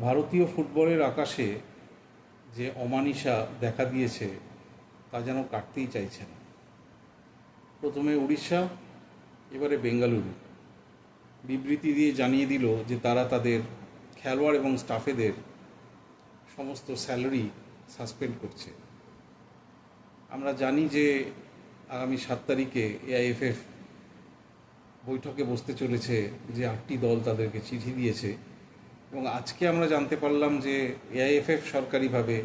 ভারতীয় ফুটবলের আকাশে যে অমানিসা দেখা দিয়েছে তা যেন কাটতেই চাইছে না। প্রথমে উড়িষ্যা, এবারে বেঙ্গালুরু বিবৃতি দিয়ে জানিয়ে দিল যে তারা তাদের খেলোয়াড় এবং স্টাফেদের সমস্ত স্যালারি সাসপেন্ড করছে। আমরা জানি যে আগামী 7 তারিখে এআইএফএফ বৈঠকে বসতে চলেছে, যে 8টি দল তাদেরকে চিঠি দিয়েছে, এবং আজকে আমরা জানতে পারলাম যে এআইএফএফ সরকারিভাবে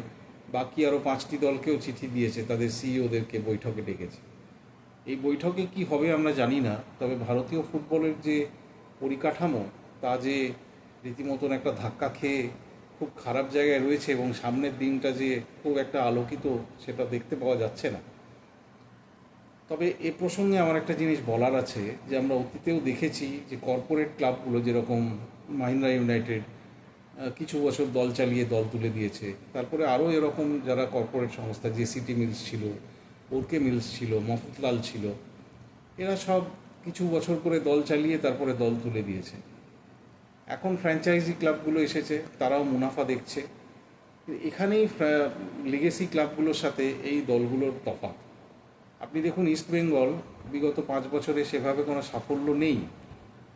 বাকি আরও 5টি দলকেও চিঠি দিয়েছে, তাদের সিইওদেরকে বৈঠকে ডেকেছে। এই বৈঠকে কি হবে আমরা জানি না, তবে ভারতীয় ফুটবলের যে পরিকাঠামো তা যে রীতিমতন একটা ধাক্কা খেয়ে খুব খারাপ জায়গায় রয়েছে, এবং সামনের দিনটা যে খুব একটা আলোকিত সেটা দেখতে পাওয়া যাচ্ছে না। তবে এ প্রসঙ্গে আমার একটা জিনিস বলার আছে, যে আমরা অতীতেও দেখেছি যে কর্পোরেট ক্লাবগুলো যেরকম মাহিন্দ্রা ইউনাইটেড কিছু বছর দল চালিয়ে দল তুলে দিয়েছে, তারপরে আরও এরকম যারা কর্পোরেট সংস্থা, জেসিটি মিলস ছিল, ওরকে মিলস ছিল, মফতলাল ছিল, এরা সব কিছু বছর করে দল চালিয়ে তারপরে দল তুলে দিয়েছে। এখন ফ্র্যাঞ্চাইজি ক্লাবগুলো এসেছে, তারাও মুনাফা দেখছে। এখানেই লিগেসি ক্লাবগুলোর সাথে এই দলগুলোর তফাৎ। আপনি দেখুন, ইস্ট বেঙ্গল বিগত 5 বছরে সেভাবে কোনো সাফল্য নেই,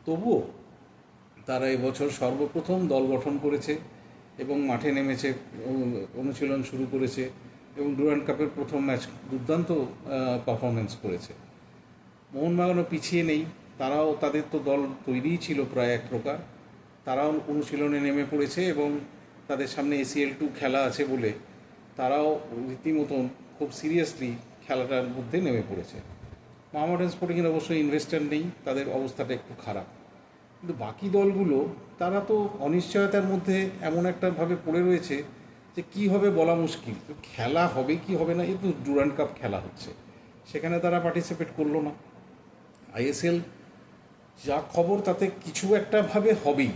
তবুও তারা এবছর সর্বপ্রথম দল গঠন করেছে এবং মাঠে নেমেছে, অনুশীলন শুরু করেছে, এবং ডুরান্ড কাপের প্রথম ম্যাচ দুর্দান্ত পারফরমেন্স করেছে। মোহনবাগানও পিছিয়ে নেই, তারাও তাদের তো দল তৈরিই ছিল প্রায় এক প্রকার, তারাও অনুশীলনে নেমে পড়েছে, এবং তাদের সামনে ACL2 খেলা আছে বলে তারাও রীতিমতন খুব সিরিয়াসলি খেলাটার মধ্যে নেমে পড়েছে। মোহামেডান স্পোর্টিংয়ের অবশ্যই ইনভেস্টার নেই, তাদের অবস্থাটা একটু খারাপ। কিন্তু বাকি দলগুলো তারা তো অনিশ্চয়তার মধ্যে এমন একটাভাবে পড়ে রয়েছে যে কী হবে বলা মুশকিল। খেলা হবে কি হবে না, এই তো ডুরান্ড কাপ খেলা হচ্ছে, সেখানে তারা পার্টিসিপেট করলো না। ISL যা খবর তাতে কিছু একটাভাবে হবেই,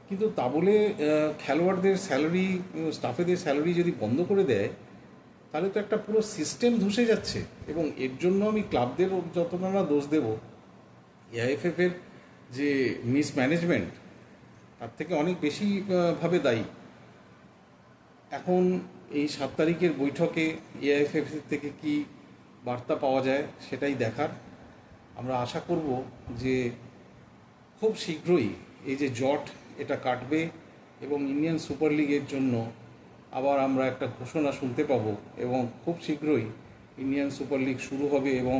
কিন্তু তা বলে খেলোয়াড়দের স্যালারি, স্টাফেদের স্যালারি যদি বন্ধ করে দেয়, তাহলে তো একটা পুরো সিস্টেম ধসে যাচ্ছে। এবং এর জন্য আমি ক্লাবদের যতটা না দোষ দেব, এআইএফএফের যে মিসম্যানেজমেন্ট তার থেকে অনেক বেশি ভাবে দায়ী। এখন এই 7 তারিখের বৈঠকে এআইএফএফ থেকে কি বার্তা পাওয়া যায় সেটাই দেখার। আমরা আশা করব যে খুব শীঘ্রই এই যে জট এটা কাটবে, এবং ইন্ডিয়ান সুপার লিগের জন্য আবার আমরা একটা ঘোষণা শুনতে পাবো, এবং খুব শীঘ্রই ইন্ডিয়ান সুপার লিগ শুরু হবে, এবং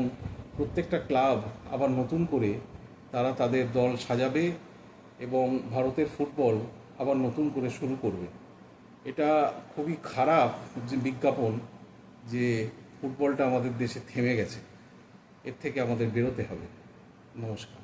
প্রত্যেকটা ক্লাব আবার নতুন করে তারা তাদের দল সাজাবে, এবং ভারতের ফুটবল আবার নতুন করে শুরু করবে। এটা খুবই খারাপ যে বিজ্ঞাপন যে ফুটবলটা আমাদের দেশে থেমে গেছে, এর থেকে আমাদের বেরোতে হবে। নমস্কার।